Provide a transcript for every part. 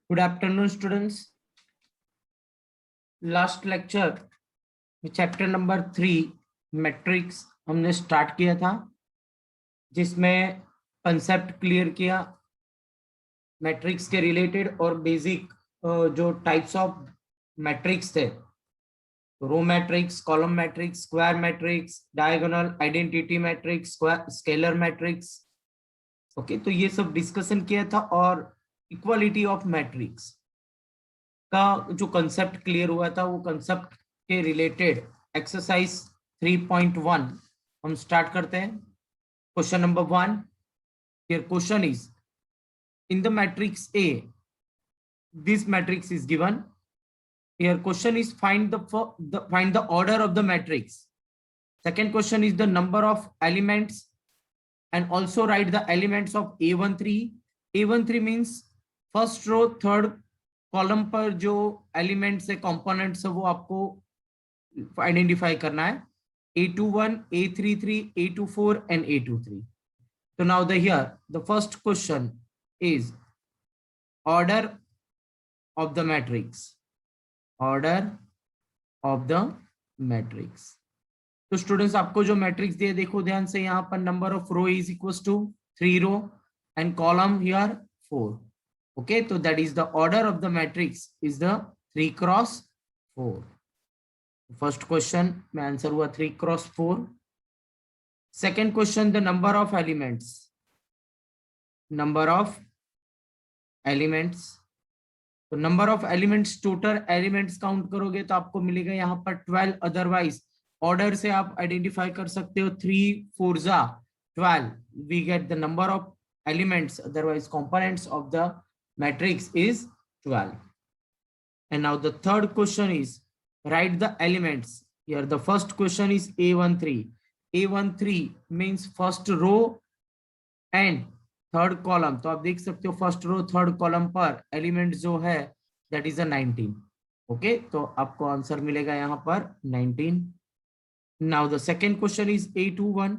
Good afternoon students. Last lecture chapter number 3 matrix हमने start किया था, जिसमें कंसेप्ट क्लियर किया मैट्रिक्स के रिलेटेड और बेसिक जो टाइप्स ऑफ मैट्रिक्स थे, row matrix, column matrix, square matrix, diagonal, identity matrix, scalar matrix. Okay, तो ये सब डिस्कशन किया था और इक्वालिटी ऑफ मैट्रिक्स का जो कंसेप्ट क्लियर हुआ था, वो कंसेप्ट के रिलेटेड एक्सरसाइज 3.1 हम स्टार्ट करते हैं। Question number 1, here question is in the matrix A this matrix is given. Here question is find the order of the matrix. Second question is the number of elements and also write the elements of A13. A13 means first row third column पर जो elements है, components है, वो आपको identify करना है। A21, A33, A24 and A23. So now the first question is order of the matrix. Order of the matrix. तो students, आपको जो मैट्रिक्स दिए देखो ध्यान से, यहाँ पर number of row is equals to 3 row and column here 4. Okay, तो that is the order of the matrix is the 3 cross 4. First question में आंसर हुआ 3 cross 4. Second question, the number of elements. Number of elements, तो number of elements, total elements count करोगे तो आपको मिलेगा यहाँ पर 12. अदरवाइज ऑर्डर से आप आइडेंटिफाई कर सकते हो 3 4 12. We get the number of elements, otherwise components of the matrix is 12. And now the third question is write the elements. Here the first question is A13. A13 means first row and third column. तो आप देख सकते हो first row third column पर element जो है that is a 19. Okay, तो आपको आंसर मिलेगा यहाँ पर 19. Now the second question is A21.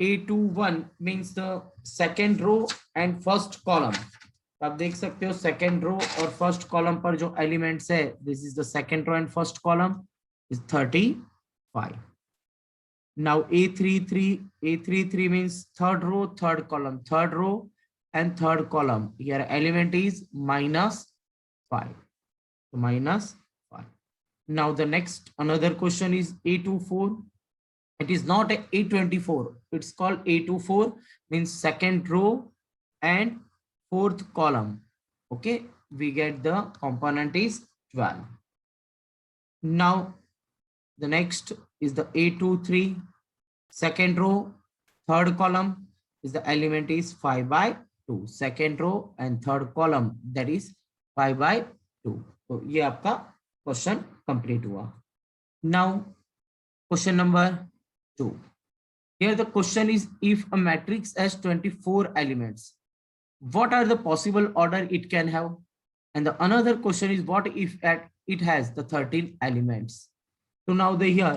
A21 means the second row and first column. आप देख सकते हो सेकेंड रो और फर्स्ट कॉलम पर जो एलिमेंट्स है, this is the second row and first column is 35. Now A33 means third row, third column, third row and third column. Here element is -5. So -5. Now the next another question is A24. It is not a A24. It's called A24, means second row and fourth column. Okay, we get the component is 12. Now the next is the A23. Second row, third column is the element is 5/2. Second row and third column, that is 5/2. तो ये आपका question complete हुआ. Now question number 2. Here the question is, if a matrix has 24 elements, what are the possible order it can have? And the another question is, what if it has the 13 elements? So now the here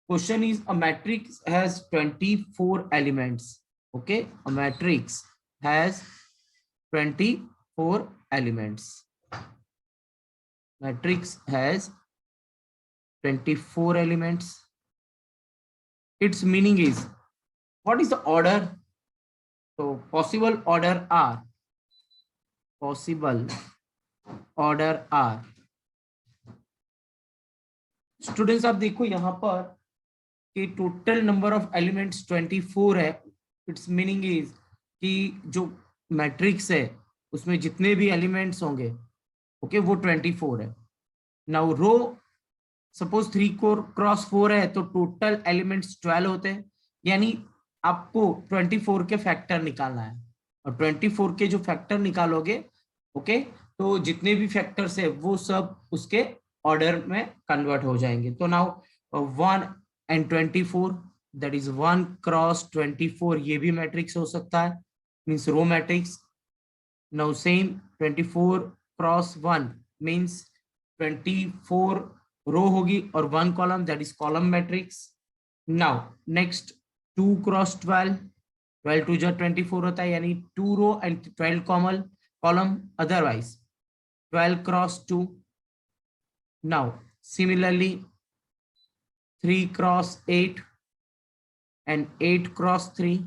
question is, a matrix has 24 elements. Okay, a matrix has 24 elements. Matrix has 24 elements. Its meaning is, what is the order? So possible order are, possible order are. Students, आप देखो यहाँ पर कि total number of elements 24 है. It's meaning is कि जो matrix है उसमें जितने भी एलिमेंट्स होंगे, ओके, वो 24 है. नाउ रो सपोज 3 क्रॉस 4 है, तो टोटल एलिमेंट्स 12 होते हैं. यानी आपको 24 के फैक्टर निकालना है, और 24 के जो फैक्टर निकालोगे, ओके, तो जितने भी फैक्टर्स है वो सब उसके ऑर्डर में कन्वर्ट हो जाएंगे. तो now 1 and 24, that is 1 cross 24, ये भी मैट्रिक्स हो सकता है, means row matrix. Now same 24 cross 1 means 24 row होगी और 1 column, that is column matrix. Now next 2 cross 12, 12 2 जा 24 होता है, यानी 2 row and 12 column, column otherwise 12 cross 2. Now similarly 3 cross 8 and 8 cross 3.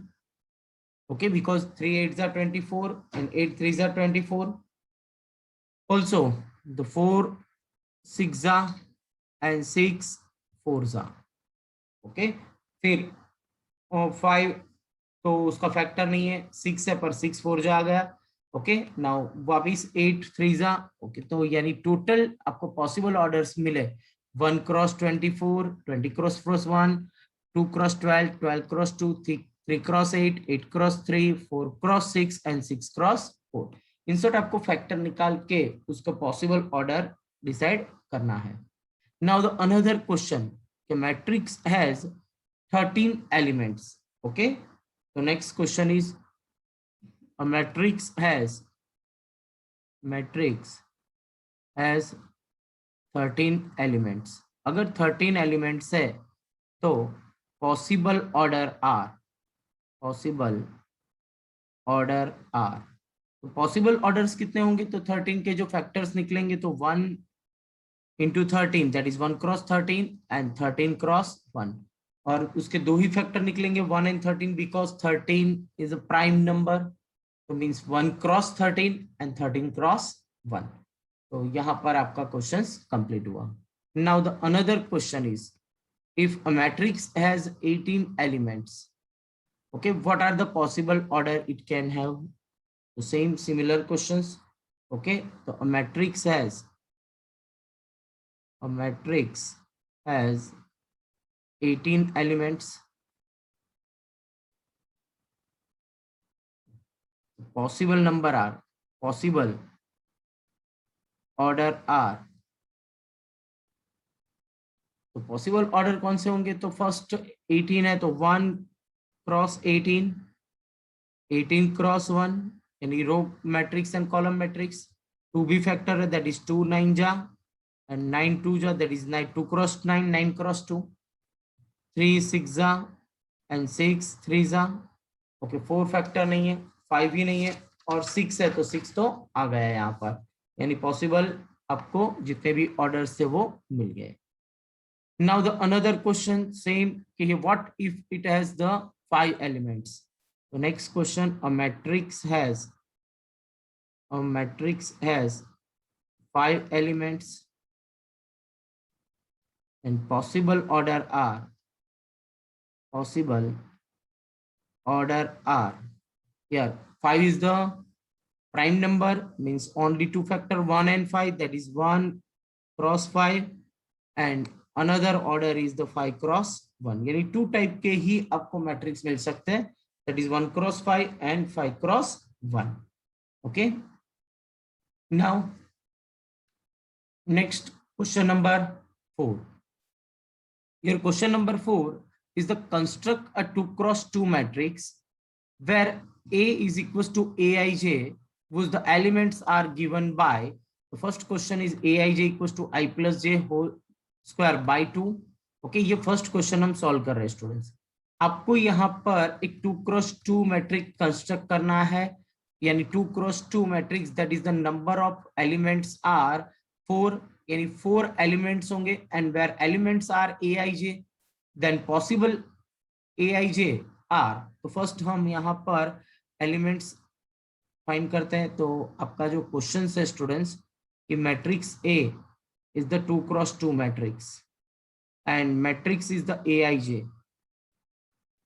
Okay, because 3 8s are 24 and 8 3s are 24. Also the 4 6 are and 6 4s are. Okay, फिर 5 तो उसका factor नहीं है, 6 है पर 6 4 जा आ गया. ओके, नाउ वापिस 8 3 जा. ओके, तो यानी टोटल आपको पॉसिबल ऑर्डर्स मिले 1 cross 24, 20 cross 1, 2 cross 12, 12 cross 2, 3 cross 8, 8 cross 3, 4 cross 6 and 6 cross 4. In short आपको फैक्टर निकाल के उसका पॉसिबल ऑर्डर डिसाइड करना है. Now the another question, the matrix has 13 elements. Okay, so next question is a matrix has 13 elements. अगर 13 elements है तो possible order are तो possible orders कितने होंगे? तो 13 के जो factors निकलेंगे तो 1 into 13 that is 1 cross 13 and 13 cross 1. और उसके दो ही फैक्टर निकलेंगे 1 and 13 because 13 is a prime number, so means 1 cross 13 and 13 cross 1. तो यहाँ पर आपका क्वेश्चंस कंप्लीट हुआ. Now the another question is, if a matrix has 18 elements, okay, what are the possible order it can have? The same similar questions. Okay, so a matrix has 18 elements. Possible number are, possible order are, तो possible order कौन से होंगे? तो first 18 है तो 1 cross 18, 18 cross 1 यानी row matrix and column matrix. 2 भी factor है दैट इज 2 9 जा and 9 2 ja, that is 9 2 cross 9, 9 cross 2, 3 6 ja and 6 3 ja. Okay, 4 factor नहीं है, 5 भी नहीं है और 6 है तो 6 तो आ गया है यहाँ पर, यानी पॉसिबल आपको जितने भी ऑर्डर्स थे वो मिल गए. Now the another question same कि what if it has the 5 elements. तो next question, a matrix has 5 elements and possible order are here 5 is the prime number, means only two factor 1 and 5, that is 1 cross 5, and another order is the 5 cross 1. यानी 2 type के ही आपको matrix मिल सकते हैं, that is 1 cross 5 and 5 cross 1. okay, now next question number 4. Your question number 4 is the construct a 2 cross 2 matrix where A is equals to Aij, whose the elements are given by. The first question is Aij equals to I plus j whole square by 2. Okay, ये first question हम solve कर रहे हैं students. आपको यहाँ पर एक 2 cross 2 matrix construct करना है, यानी 2 cross 2 matrix that is the number of elements are 4, यानी 4 एलिमेंट्स होंगे and where elements are aij then possible aij are. तो फर्स्ट हम यहाँ पर एलिमेंट्स फाइंड करते हैं. तो आपका जो क्वेश्चन है स्टूडेंट्स कि matrix A is the 2 cross 2 matrix and matrix is the aij.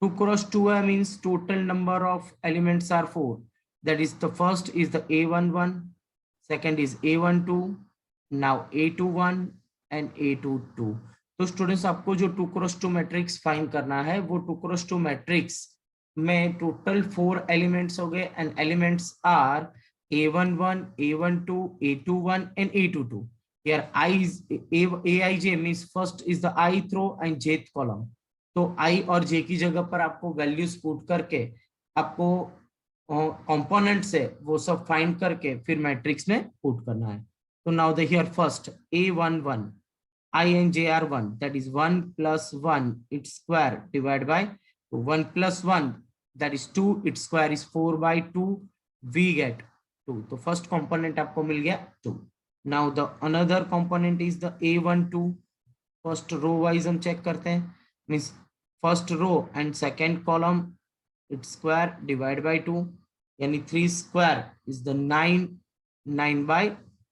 2 cross 2 means total number of elements are 4, that is the first is the a11, second is a12, now a21 and a22. तो students आपको जो 2 cross 2 matrix find करना है वो 2 cross 2 matrix में total 4 elements हो गए and elements are a11, a12, a21 and a22. Here aij means first is the ith row and jth column. तो i और j की जगह पर आपको वैल्यूज पुट करके आपको कंपोनेंट से वो सब फाइंड करके फिर मैट्रिक्स में पुट करना है. तो now the here first a11, I and j are 1, that is 1 plus 1 its square divided by 1 plus 1 that is 2, its square is 4 by 2. We get 2, तो फर्स्ट कंपोनेंट आपको मिल गया 2. Now the another component is the A12. First row wise हम check करते हैं, means first row and second column its square divide by 2, यानी 3 square is the 9, 9 by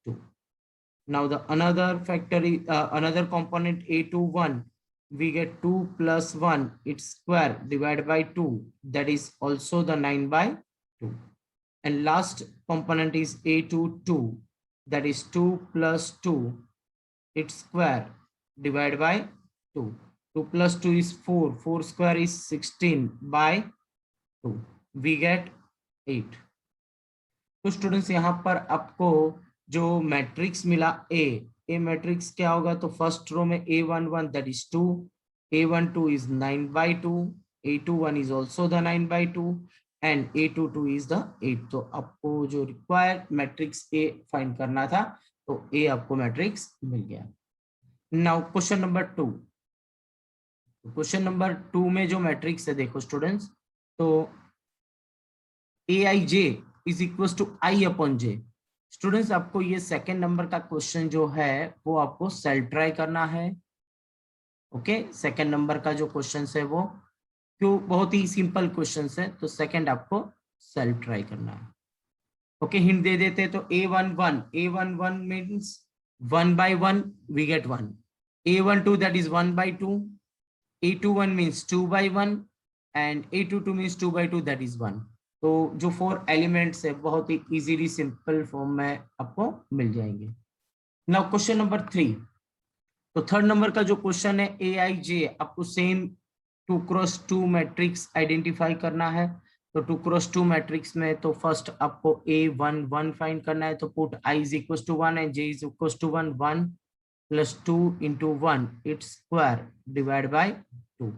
2. Now the another factor is another component A21, we get 2 plus 1 its square divided by 2, that is also the 9 by 2. And last component is A22, that is 2 plus 2 its square divided by 2. 2 plus 2 is 4, 4 square is 16 by 2, we get 8. तो students यहाँ पर आपको जो matrix मिला ए matrix क्या होगा, तो first row में A11 that is 2, A12 is 9 by 2, A21 is also the 9 by 2 and A22 is the 8. तो आपको जो रिक्वायर्ड मैट्रिक्स ए फाइंड करना था, तो ए आपको मैट्रिक्स मिल गया. Now question number 2. Question number 2 में जो मैट्रिक्स है देखो स्टूडेंट्स, तो Aij is equal to I upon J. Students आपको ये सेकंड नंबर का क्वेश्चन जो है वो आपको सेल्फ ट्राई करना है. ओके, सेकंड नंबर का जो क्वेश्चन है वो क्यों, बहुत ही सिंपल क्वेश्चन है, तो सेकंड आपको सेल्फ ट्राई करना है. ओके, हिंट दे देते हैं, तो A11 means 1 by 1 we get 1, A12 that is 1 by 2, A21 means 2 by 1 and A22 means 2 by 2 that is 1. तो जो 4 एलिमेंट्स है बहुत ही इजीली सिंपल फॉर्म में आपको मिल जाएंगे. Now question number 3. तो थर्ड नंबर का जो क्वेश्चन है Aij, आपको सेम 2x2 मैट्रिक्स आइडेंटिफाई करना है. तो 2x2 मैट्रिक्स में तो फर्स्ट आपको A11 फाइंड करना है, तो put I is equals to 1 and J is equals to 1, 1 plus 2 into 1 its square divided by 2.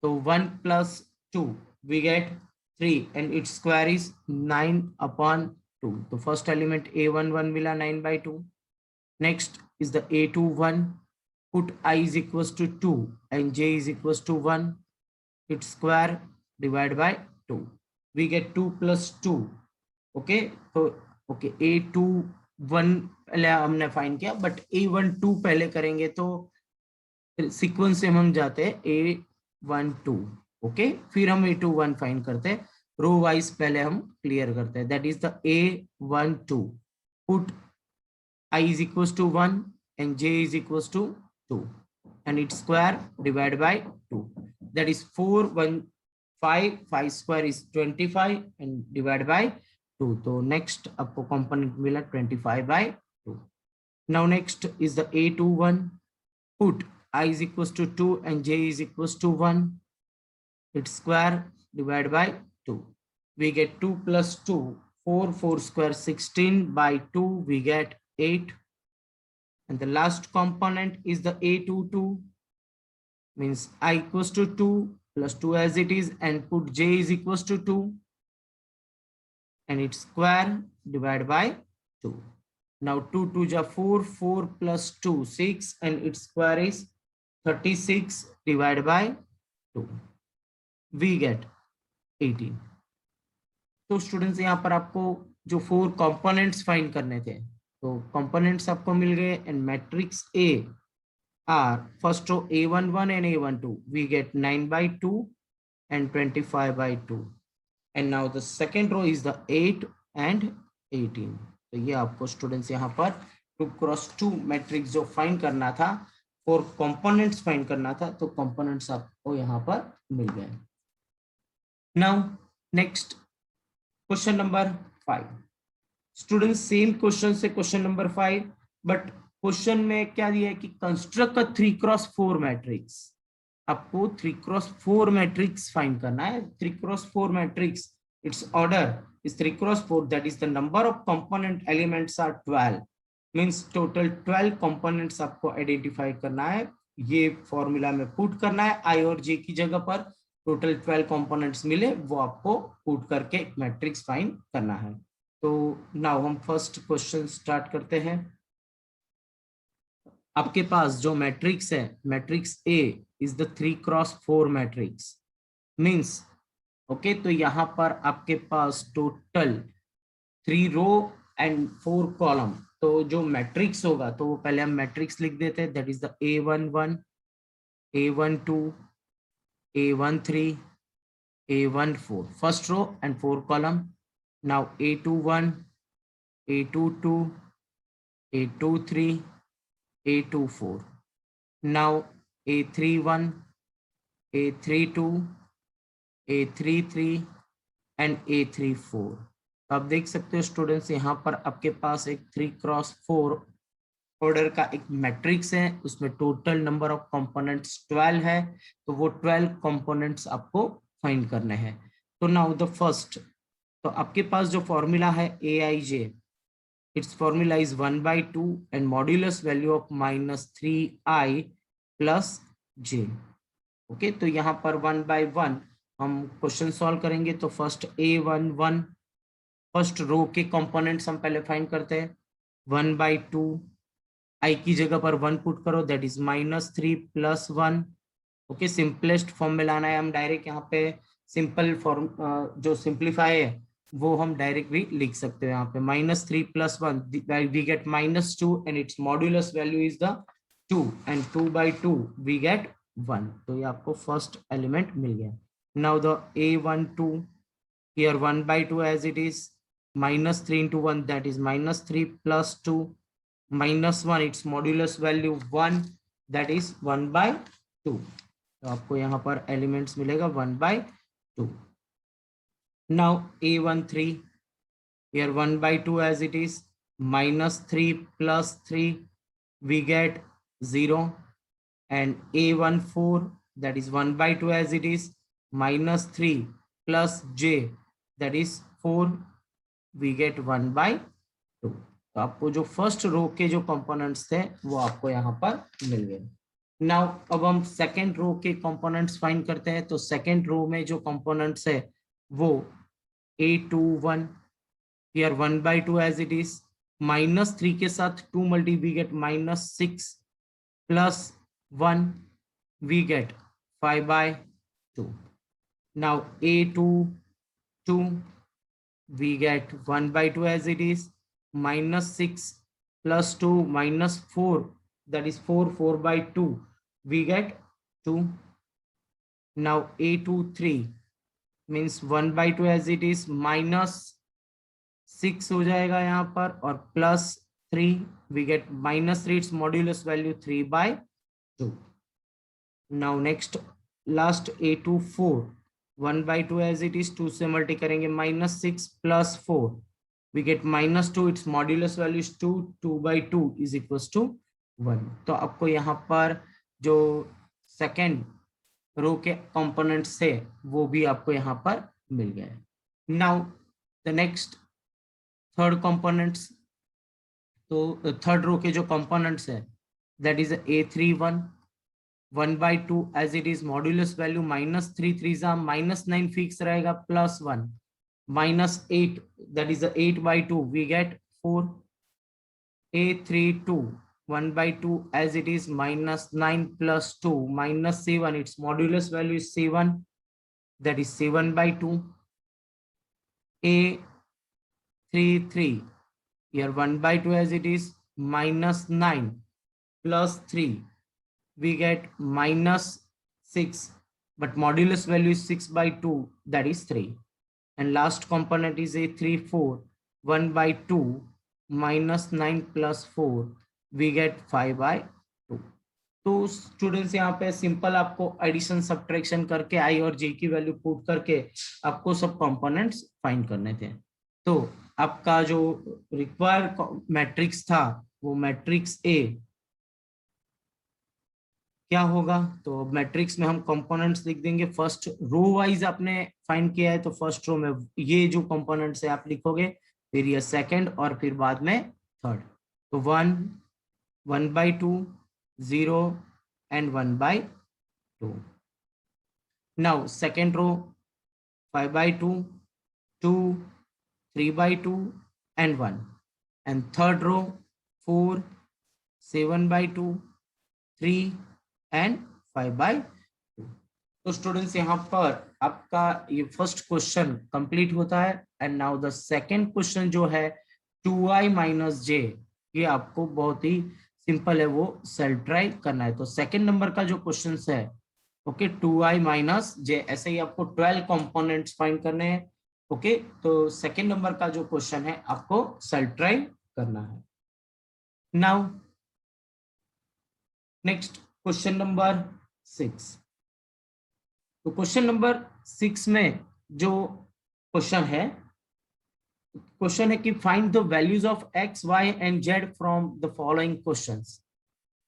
तो 1 plus 2 we get 3 and its square is 9 upon 2. तो फर्स्ट एलिमेंट A11 मिला 9 by 2. Next is the A21, put I is equals to 2 and J is equals to 1, its square divided by 2. We get 2 plus 2. Okay, तो okay A21 पहले हमने find किया, but A12 पहले करेंगे, तो sequence से हम जाते हैं A12. ओके, फिर हम A21 फाइंड करते हैं. रो वाइज पहले हम क्लियर करते हैं. That is the A12, put I is equals to 1 and J is equals to 2 and its square divided by 2. That is 4, 1, 5, 5 square is 25 and divided by 2. तो next आपको component मिला 25 by 2. Now next is the A21, put I is equals to 2 and J is equals to 1, its square divided by 2. We get 2 plus 2, 4, 4 square 16 by 2 we get 8. And the last component is the A22, means I equals to 2 plus 2 as it is and put J is equals to 2 and its square divided by 2. Now 2 2 ja 4, 4 plus 2 6 and its square is 36 divided by 2. We get 18. तो students यहाँ पर आपको जो 4 components find करने थे, तो components आपको मिल गए. And matrix A are first row A11 and A12 we get 9 by 2 and 25 by 2. And now the second row is the 8 and 18. तो ये आपको स्टूडेंट्स यहाँ पर 2x2 मैट्रिक्स जो फाइंड करना था, 4 कंपोनेंट्स फाइंड करना था, तो कंपोनेंट्स आपको यहाँ पर मिल गए. Now next question number 5. Students same question से क्वेश्चन नंबर 5, बट क्वेश्चन में क्या दिया है कि कंस्ट्रक्ट अ 3x4 मैट्रिक्स. आपको 3x4 मैट्रिक्स फाइंड करना है. 3x4 matrix, it's order is 3x4, that is the number of component elements are 12, means total 12 components आपको आइडेंटिफाई करना है. ये फॉर्मूला में पुट करना है I और J की जगह पर. टोटल 12 कंपोनेंट्स मिले वो आपको पुट करके एक मैट्रिक्स फाइंड करना है. तो नाउ हम फर्स्ट क्वेश्चन स्टार्ट करते हैं. आपके पास जो मैट्रिक्स है, matrix A is the 3x4 matrix, means okay, तो यहाँ पर आपके पास टोटल 3 रो एंड 4 कॉलम। तो जो मैट्रिक्स होगा तो वो पहले हम मैट्रिक्स लिख देते हैं, that is the A11, A12, A13, A14, first row and 4 column. Now A21, A22, A23, A24. Now A31, A32, A33 and A34। तो आप देख सकते हो स्टूडेंट्स, यहाँ पर आपके पास एक 3x4 ऑर्डर का एक मैट्रिक्स है, उसमें टोटल नंबर ऑफ कंपोनेंट्स 12 है। तो वो 12 कंपोनेंट्स आपको फाइंड करने हैं। तो नाउ द फर्स्ट, तो आपके पास जो फॉर्मूला है Aij, it's formula is 1/2 and modulus value of -3i plus j। Okay, तो यहाँ पर 1 by 1 हम क्वेश्चन सॉल्व करेंगे। तो फर्स्ट A11, फर्स्ट रो के कंपोनेंट्स हम पहले फाइंड करते हैं। 1/2, आई की जगह पर 1 पुट करो, that is -3 plus 1। Okay, simplest form में लाना है, हम डायरेक्ट यहाँ पे सिंपल फॉर्म जो सिंप्लीफाई है वो हम डायरेक्ट भी लिख सकते हैं। यहाँ पे -3 plus 1 we get -2 and its modulus value is the 2 and 2/2 we get 1। तो ये आपको फर्स्ट एलिमेंट मिल गया। Now the A12, here 1/2 as it is, -3 into 1 that is -3 plus 2 -1, its modulus value 1, that is 1/2। तो आपको यहाँ पर एलिमेंट्स मिलेगा 1/2। now A13, here 1/2 as it is, -3 plus 3 we get 0, and A14, that is 1/2 as it is, -3 plus j, that is 4, we get 1/2। तो आपको जो first row के जो कंपोनेंट्स थे वो आपको यहाँ पर मिल गए। नाउ अब हम सेकेंड रो के कंपोनेंट्स फाइंड करते हैं। तो सेकेंड रो में जो कंपोनेंट्स है वो A21, here 1/2 as it is, -3 के साथ 2 multi we get -6 plus 1 we get 5/2। now A22, we get 1/2 as it is, -6 plus 2 -4, that is 4/2 we get 2। now A23 means 1/2 as it is, -6 हो जाएगा यहाँ पर, और +3 we get -3, its modulus value 3/2। now next last A24, 1/2 as it is, 2 से multi करेंगे, -6 plus 4 we get -2, its modulus value is 2, 2/2 is equals to 1। तो आपको यहाँ पर जो सेकेंड रो के कंपोनेंट्स थे वो भी आपको यहाँ पर मिल गए। Now the next third components, तो थर्ड रो के जो कंपोनेंट्स है that is A31, 1/2 as it is, modulus value -3 -9 fix रहेगा, +1 -8, that is 8/2 we get 4। A32, 1/2 as it is, -9 plus 2 -7, its modulus value is 7, that is 7/2। A33, here 1/2 as it is, -9 plus 3 we get -6, but modulus value is 6/2, that is 3। and last component is A34, 1/2 -9 plus 4 we get 5/2। तो students यहाँ पे simple आपको addition subtraction करके आई और जे की value put करके आपको सब कंपोनेंट्स फाइंड करने थे। तो आपका जो रिक्वायर्ड मैट्रिक्स था वो मैट्रिक्स ए क्या होगा। तो मैट्रिक्स में हम कंपोनेंट्स लिख देंगे। फर्स्ट रो वाइज आपने फाइंड किया है तो फर्स्ट रो में ये जो कंपोनेंट्स है आप लिखोगे, फिर ये सेकंड और फिर बाद में थर्ड। तो 1, 1/2, 0 and 1/2। Now second row 5/2, 2, 3/2 and 1। And third row 4, 7/2, 3 and 5/2। तो स्टूडेंट्स यहाँ पर आपका ये फर्स्ट क्वेश्चन कंप्लीट होता है and now the second question जो है 2i माइनस जे, ये आपको बहुत ही सिंपल है, वो सेल्फ ड्राइव करना है। तो सेकंड नंबर का जो क्वेश्चन है, ओके, 2i माइनस जे, ऐसे ही आपको 12 कंपोनेंट्स फाइंड करने हैं। ओके, तो सेकंड नंबर का जो क्वेश्चन है आपको सेल्फ ड्राइव करना है। Now next question number 6। तो क्वेश्चन नंबर 6 में जो क्वेश्चन है कि find the values of X Y and Z from the following questions.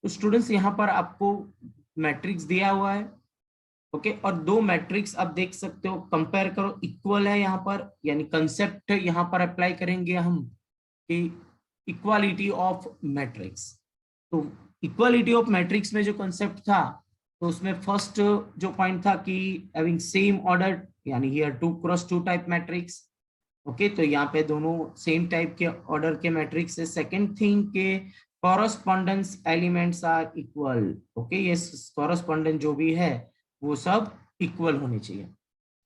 तो स्टूडेंट्स यहाँ पर आपको मैट्रिक्स दिया हुआ है, ओके, और दो मैट्रिक्स आप देख सकते हो, कंपेयर करो, इक्वल है यहाँ पर, यानी कंसेप्ट यहाँ पर अप्लाई करेंगे हम कि इक्वालिटी ऑफ मैट्रिक्स। तो इक्वालिटी ऑफ मैट्रिक्स में जो कंसेप्ट था, तो उसमें फर्स्ट जो पॉइंट था कि हैविंग सेम ऑर्डर, यानी हियर 2 क्रॉस 2 टाइप मैट्रिक्स। ओके, तो यहाँ पे दोनों सेम टाइप के ऑर्डर के मैट्रिक्स है। सेकंड थिंग के correspondence elements are equal. Okay, ये कॉरस्पॉन्डेंस जो भी है वो सब इक्वल होने चाहिए।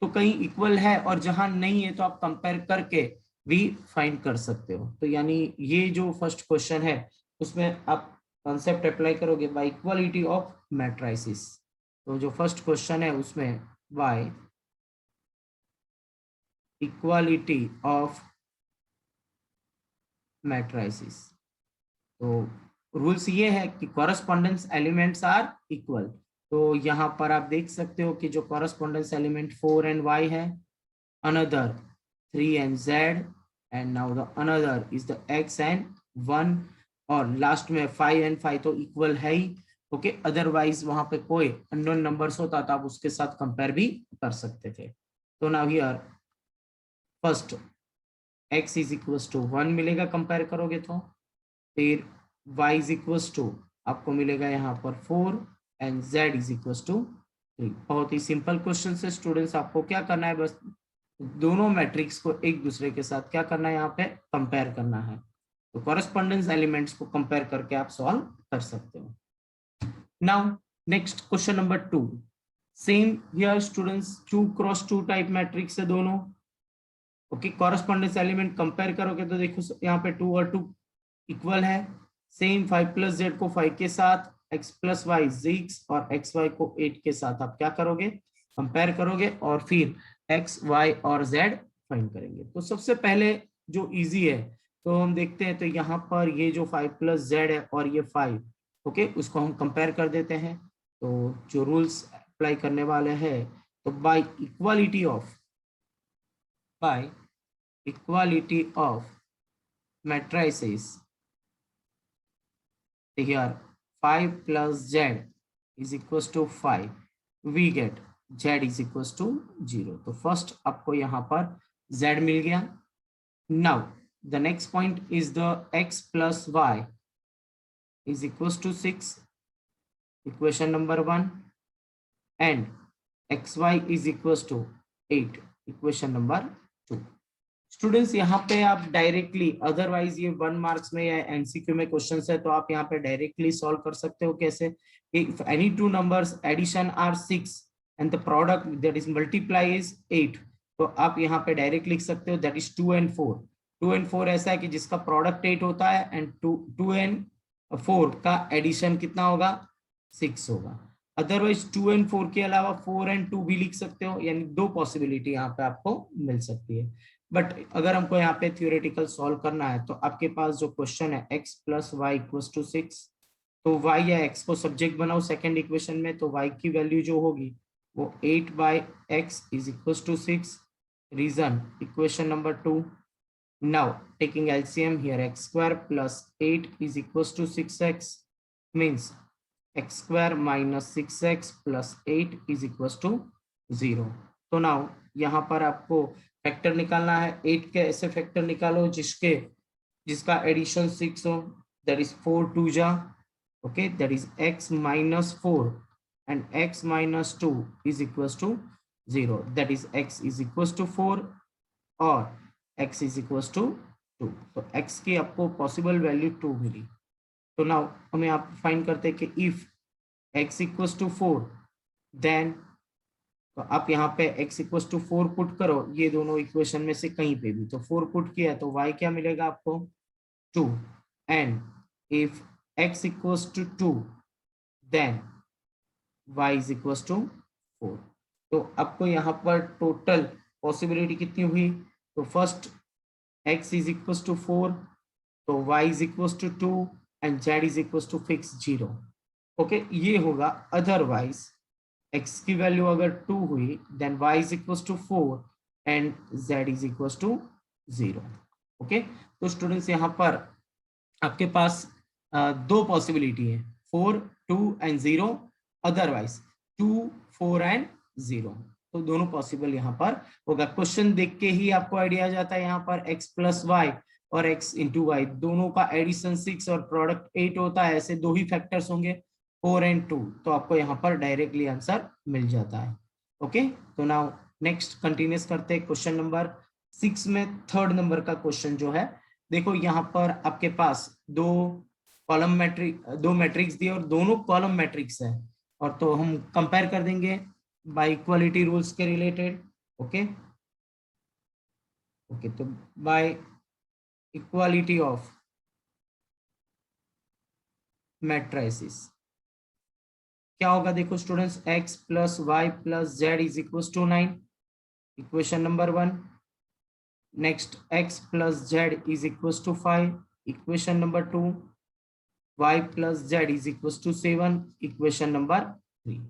तो कहीं इक्वल है और जहां नहीं है तो आप कंपेयर करके भी फाइंड कर सकते हो। तो यानी ये जो फर्स्ट क्वेश्चन है उसमें आप कॉन्सेप्ट अप्लाई करोगे बाय इक्वालिटी ऑफ मैट्रिसेस। तो जो फर्स्ट क्वेश्चन है उसमें बाय इक्वालिटी ऑफ मैट्रिसेस, तो रूल्स ये है कि कॉरस्पॉन्डेंस एलिमेंट्स आर इक्वल। तो यहाँ पर आप देख सकते हो कि जो कॉरस्पॉन्डेंस एलिमेंट 4 एंड y है, another 3 and z, and now the another is the x and 1, और लास्ट में 5 एंड 5 तो इक्वल है ही। ओके, अदरवाइज वहां पे कोई अननोन नंबर्स होता तो आप उसके साथ कंपेयर भी कर सकते थे। तो now here first x is equal to 1 मिलेगा कंपेयर करोगे तो, फिर y इज इक्वल टू आपको मिलेगा यहाँ पर 4 and z is equal to 3। बहुत ही सिंपल क्वेश्चन है स्टूडेंट्स, आपको क्या करना है, बस दोनों मैट्रिक्स को एक दूसरे के साथ क्या करना है, यहाँ पे कंपेयर करना है। तो कॉरस्पॉन्डेंस एलिमेंट्स को कंपेयर करके आप सॉल्व कर सकते हो। Now next question number 2, same here students, 2 क्रॉस 2 टाइप मैट्रिक्स है दोनों। ओके, कॉरस्पॉन्डेंस एलिमेंट कंपेयर करोगे तो देखो यहाँ पे 2 और 2 इक्वल है। सेम 5 प्लस जेड को 5 के साथ, x प्लस वाई 6 और एक्स वाई को 8 के साथ आप क्या करोगे, कंपेयर करोगे और फिर x y और z फाइंड करेंगे। तो सबसे पहले जो इजी है तो हम देखते हैं, तो यहाँ पर ये जो 5 प्लस जेड है और ये 5, ओके, उसको हम कंपेयर कर देते हैं। तो जो रूल्स अप्लाई करने वाले हैं, तो by equality of matrices, here 5 plus z is equals to 5, we get z is equals to 0। तो फर्स्ट आपको यहाँ पर z मिल गया। Now the next point is the x plus y is equals to 6, equation number 1, and xy is equals to 8, equation number 2। Students यहाँ पे आप directly, otherwise ये 1 marks में या एमसीक्यू में क्वेश्चन है तो आप यहाँ पे डायरेक्टली सॉल्व कर सकते हो। कैसे, if any two numbers addition are 6 and the product that is multiply is 8, तो आप यहाँ पे डायरेक्ट लिख सकते हो दैट इज 2 एंड 4। 2 एंड 4 ऐसा है कि जिसका प्रोडक्ट 8 होता है एंड 2 एंड 4 का एडिशन कितना होगा, 6 होगा। अदरवाइज 2 एंड 4 के अलावा 4 एंड 2 भी लिख सकते हो, यानी दो पॉसिबिलिटी यहाँ पे आपको मिल सकती है। बट अगर हमको यहाँ पे थ्योरेटिकल सॉल्व करना है तो आपके पास जो क्वेश्चन है x plus y equals to 6, तो y या x को सब्जेक्ट बनाओ सेकंड इक्वेशन में, तो y की वैल्यू जो होगी वो 8 by x is equals to 6, region equation number 2। Now taking LCM here x square plus 8 is equals to 6x means x square minus 6x plus 8 is equals to 0। तो now यहाँ पर आपको factor निकालना है। 8 के ऐसे फैक्टर निकालो जिसका एडिशन 6 हो, दैट इज 4 2 जा, okay, that is x minus 4 and x minus 2 is equals to 0, that is x is equals to 4 और x इज इक्वल्स टू 2। तो x की आपको पॉसिबल वैल्यू 2 मिली। तो नाउ हमें आप फाइंड करते हैं कि if x equals to 4 then तो आप यहाँ पे x इक्वल टू 4 पुट करो, ये दोनों इक्वेशन में से कहीं पे भी, तो 4 पुट किया तो y क्या मिलेगा आपको 2, and if x equal to 2 then y is equal to 4। तो आपको यहाँ पर टोटल पॉसिबिलिटी कितनी हुई, तो first x is equal to 4, तो y is equal to 2 and z is equal to fix 0। Okay, ये होगा। अदरवाइज x की वैल्यू अगर 2 हुई then y is equal to 4 and z is equal to 0। Okay, तो स्टूडेंट्स यहाँ पर आपके पास दो पॉसिबिलिटी है, 4, 2 एंड 0, अदरवाइज 2, 4 एंड 0। तो दोनों पॉसिबल यहाँ पर होगा। क्वेश्चन देख के ही आपको आइडिया आ जाता है यहाँ पर x प्लस वाई और x इंटू वाई दोनों का एडिशन 6 और प्रोडक्ट 8 होता है, ऐसे दो ही फैक्टर्स होंगे 4 एंड 2, तो आपको यहाँ पर डायरेक्टली आंसर मिल जाता है। ओके, तो नाउ नेक्स्ट कंटिन्यूस करते हैं क्वेश्चन नंबर 6 में थर्ड नंबर का क्वेश्चन जो है, देखो यहाँ पर आपके पास दो मैट्रिक्स दिए और दोनों कॉलम मैट्रिक्स है, और तो हम कंपेयर कर देंगे बाय इक्वालिटी रूल्स के रिलेटेड। ओके ओके, तो बाय इक्वालिटी ऑफ मैट्रिसेस क्या होगा, देखो students, x plus y plus z is equal to 9, equation number 1। Next x plus z is equal to 5, equation number 2। y plus z is equal to 7, equation number 3।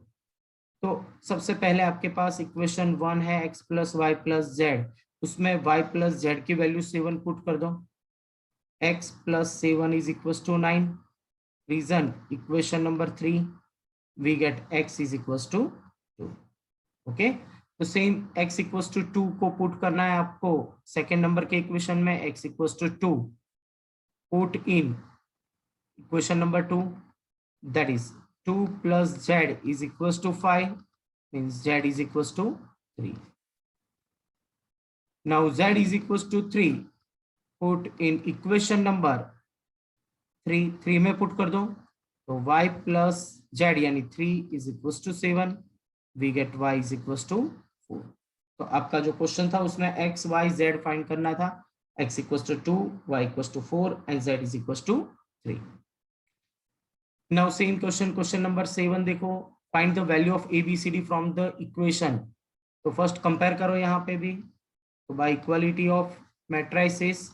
तो सबसे पहले आपके पास equation 1 है x plus y plus z, उसमें y plus z की value 7 put कर दो, x plus 7 is equal to 9, region equation number 3 we get x is equal to 2। Okay, तो सेम x इक्वल टू 2 को पुट करना है आपको सेकेंड नंबर के इक्वेशन में, x equal to 2 put in equation number 2, that is 2 plus z is equals to 5, means z is equals to 3. Now z is equals to 3, put in equation number 3 में put कर दो, तो y plus z यानी 3 is equals to 7, we get y is equals to 4। तो आपका जो question था उसमें x y z फाइंड करना था, x equals to 2, y equals to 4 and z is equals to 3। Now same question number 7 देखो, find the value of ABCD from the equation। तो first compare करो यहाँ पे भी, तो बाय इक्वालिटी ऑफ मैट्रिसेस,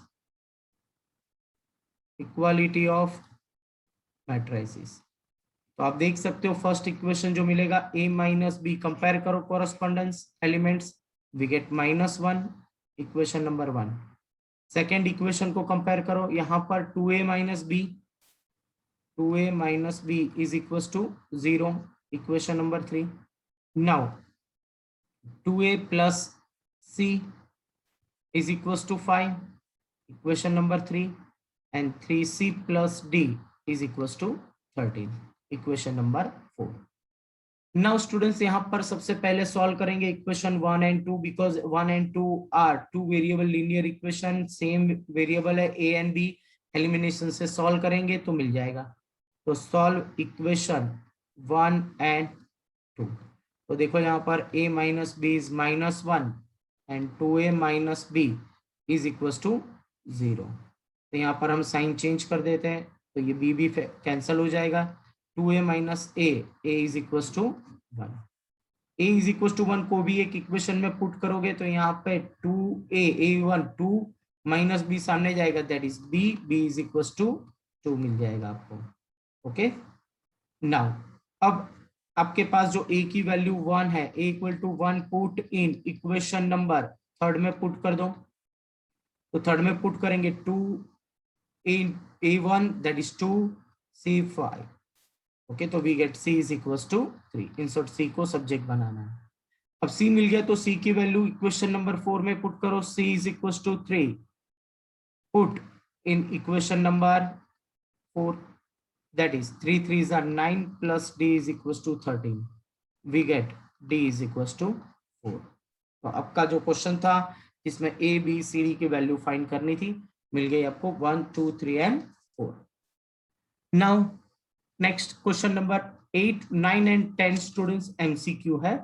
तो आप देख सकते हो फर्स्ट इक्वेशन जो मिलेगा a माइनस बी, कंपेयर करो correspondence elements, we get -1, equation number 1। Second equation को कंपेयर करो, यहाँ पर 2a minus b, 2a minus b is equals to 0, equation number 3। Now 2a plus c is equals to 5, equation number 3, and 3c plus d is equals to 13, equation number 4। Now students यहाँ पर सबसे पहले solve करेंगे equation 1 and 2, because 1 and 2 are two variable linear equation, same variable है a and b, elimination से solve करेंगे तो मिल जाएगा। तो सॉल्व इक्वेशन 1 एंड 2, तो देखो यहाँ पर a minus b is -1 and 2a minus b is equal to 0। तो यहाँ पर हम साइन चेंज कर देते हैं, तो ये b भी कैंसिल हो जाएगा, 2a minus a is equal to 1। a is equal to 1 को भी एक इक्वेशन में पुट करोगे तो यहाँ पे 2a 2 माइनस बी सामने जाएगा, that is b is equal to 2 मिल जाएगा आपको। ओके, नाउ अब आपके पास जो a की वैल्यू 1 है, a equal to 1 put in equation number third में पुट कर दो, तो थर्ड में पुट करेंगे 2 in a1 that is 2 c5। Okay, तो we get c is equal to 3, insert c को सब्जेक्ट बनाना है। अब c मिल गया तो c की वैल्यू इक्वेशन नंबर 4 में पुट करो, c is equal to 3 put in equation number 4, that is 3 3s are 9 plus d is equals to 13, we get d is equals to 4। तो आपका जो क्वेश्चन था जिसमें a b c d की value find करनी थी, मिल गई आपको 1 2 3 and 4। Now next question number 8 9 and 10 students MCQ है,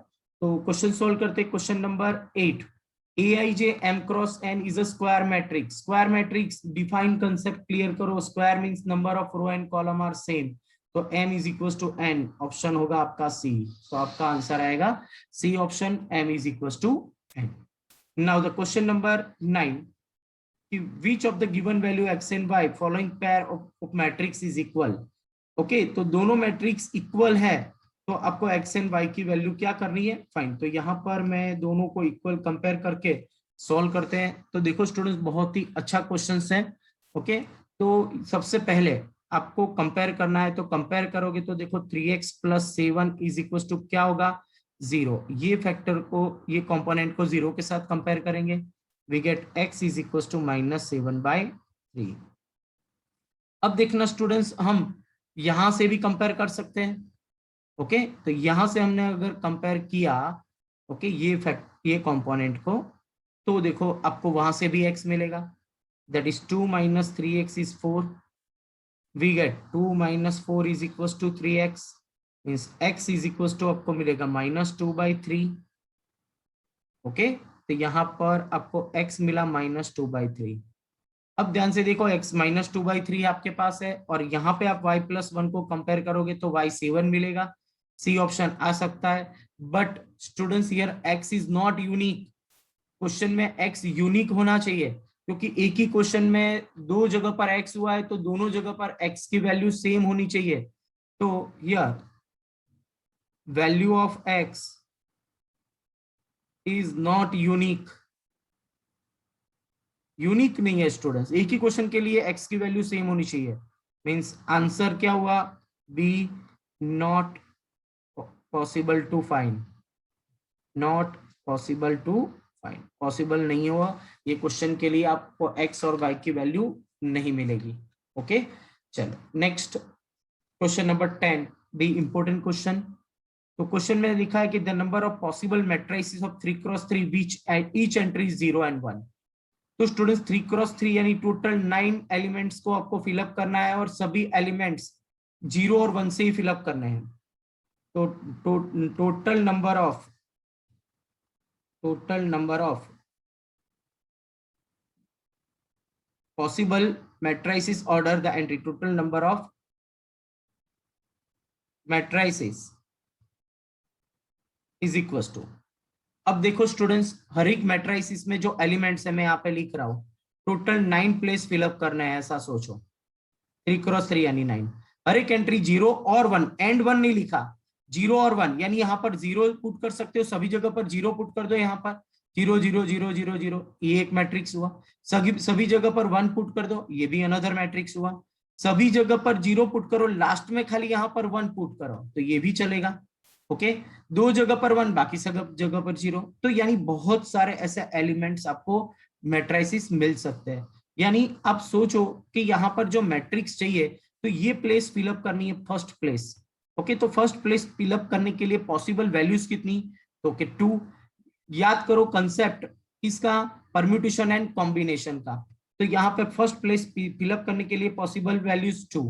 तो क्वेश्चन सॉल्व करते हैं। Question number 8, Aij m cross n is a square matrix. Square matrix define concept clear करो. Square means number of row and column are same. तो m is equals to n. Option होगा आपका C. तो आपका answer आएगा C option, m is equals to n. Now the question number 9, which of the given value x and y following pair of matrix is equal. Okay तो दोनों matrix equal है, तो आपको x एंड y की value क्या करनी है, fine. तो यहाँ पर मैं दोनों को इक्वल कंपेयर करके सॉल्व करते हैं। तो देखो स्टूडेंट्स, बहुत ही अच्छा क्वेश्चन है। ओके तो सबसे पहले आपको कंपेयर करना है, तो कंपेयर करोगे तो देखो 3x + 7 इज इक्वल टू क्या होगा, 0। ये फैक्टर को, ये कंपोनेंट को 0 के साथ कंपेयर करेंगे, we get x is equal to -7/3। अब देखना स्टूडेंट्स, हम यहां से भी कंपेयर कर सकते हैं। ओके तो यहां से हमने अगर कंपेयर किया, ओके ये कंपोनेंट को, तो देखो आपको वहां से भी x मिलेगा, that is 2 - 3x is 4। We get 2 - 4 is equal to 3x, means x is equal to आपको मिलेगा -2/3। ओके तो यहां पर आपको x मिला -2/3। अब ध्यान से देखो, x -2/3 आपके पास है, और यहाँ पे आप y + 1 को कंपेयर करोगे तो y 7 मिलेगा। सी ऑप्शन आ सकता है। But students here x is not unique. Question में x यूनिक होना चाहिए, क्योंकि एक ही क्वेश्चन में दो जगह पर x हुआ है, तो दोनों जगह पर x की वैल्यू सेम होनी चाहिए। तो here value of x is not unique. Unique नहीं है स्टूडेंट्स, एक ही क्वेश्चन के लिए x की वैल्यू सेम होनी चाहिए। मींस आंसर क्या हुआ, B, not possible to find. Not possible to find, possible नहीं हुआ ये क्वेश्चन के लिए, आपको x और y की वैल्यू नहीं मिलेगी। ओके चलो next question number 10, be important question. तो क्वेश्चन में लिखा है कि the number of possible matrices of 3x3 which each entry is 0 and 1। तो स्टूडेंट्स 3x3 यानी टोटल 9 एलिमेंट्स को आपको फिलअप करना है, और सभी एलिमेंट्स 0 और 1 से ही फिलअप करने हैं। तो total number of possible matrices order the entry, total number of matrices is equal to. अब देखो स्टूडेंट्स, हर एक मैट्रिसेस में जो एलिमेंट्स है, मैं यहाँ पे लिख रहा हूं, टोटल 9 प्लेस फिलअप करना है, ऐसा सोचो। 3x3 यानी 9, हर एक एंट्री 0 और 1, एंड 1 नहीं लिखा, 0 और 1, यानी यहाँ पर 0 पुट कर सकते हो, सभी जगह पर 0 पुट कर दो, यहाँ पर 0 0 0 0 0, ये एक मैट्रिक्स हुआ। सभी जगह पर 1 पुट कर दो, ये भी अनदर मैट्रिक्स हुआ। सभी जगह पर 0 पुट करो, लास्ट में खाली यहाँ पर 1 पुट करो, तो ये भी चलेगा। ओके दो जगह पर 1, बाकी सब जगह पर 0। तो यानी बहुत सारे ऐसे एलिमेंट्स आपको मैट्रिसेस मिल सकते हैं। यानी आप सोचो कि यहाँ पर जो मैट्रिक्स चाहिए, तो ये प्लेस फिलअप करनी है फर्स्ट प्लेस। ओके तो फर्स्ट प्लेस फिलअप करने के लिए पॉसिबल वैल्यूज कितनी, तो 2। याद करो कंसेप्ट किसका, परम्यूटेशन एंड कॉम्बिनेशन का। तो यहाँ पे फर्स्ट प्लेस फिलअप करने के लिए पॉसिबल वैल्यूज 2।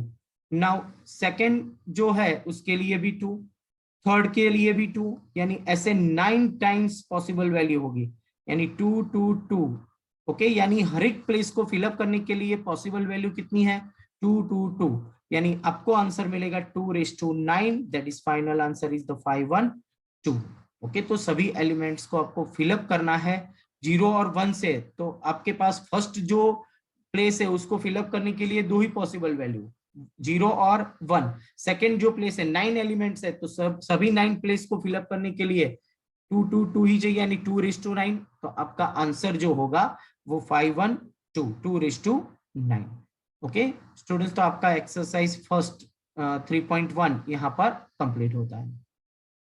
नाउ सेकेंड जो है उसके लिए भी 2, थर्ड के लिए भी 2, यानी ऐसे 9 टाइम्स पॉसिबल वैल्यू होगी, यानी 2 2 2। ओके यानी हर एक प्लेस को फिलअप करने के लिए पॉसिबल वैल्यू कितनी है, 2 2 2, यानी आपको आंसर मिलेगा 2⁹9, that is final answer is the 512। Okay तो सभी एलिमेंट्स को आपको फिलअप करना है 0 और 1 से। तो आपके पास फर्स्ट जो प्लेस है उसको फिलअप करने के लिए दो ही पॉसिबल वैल्यू, 0 और 1। सेकेंड जो प्लेस है 9 एलिमेंट्स है, तो सभी 9 प्लेस को फिलअप करने के लिए 2 2 2 ही चाहिए, यानी 2⁹9। तो आपका आंसर जो होगा वो 512, 2⁹9। ओके स्टूडेंट्स, तो आपका एक्सरसाइज फर्स्ट 3.1 यहाँ पर कंप्लीट होता है।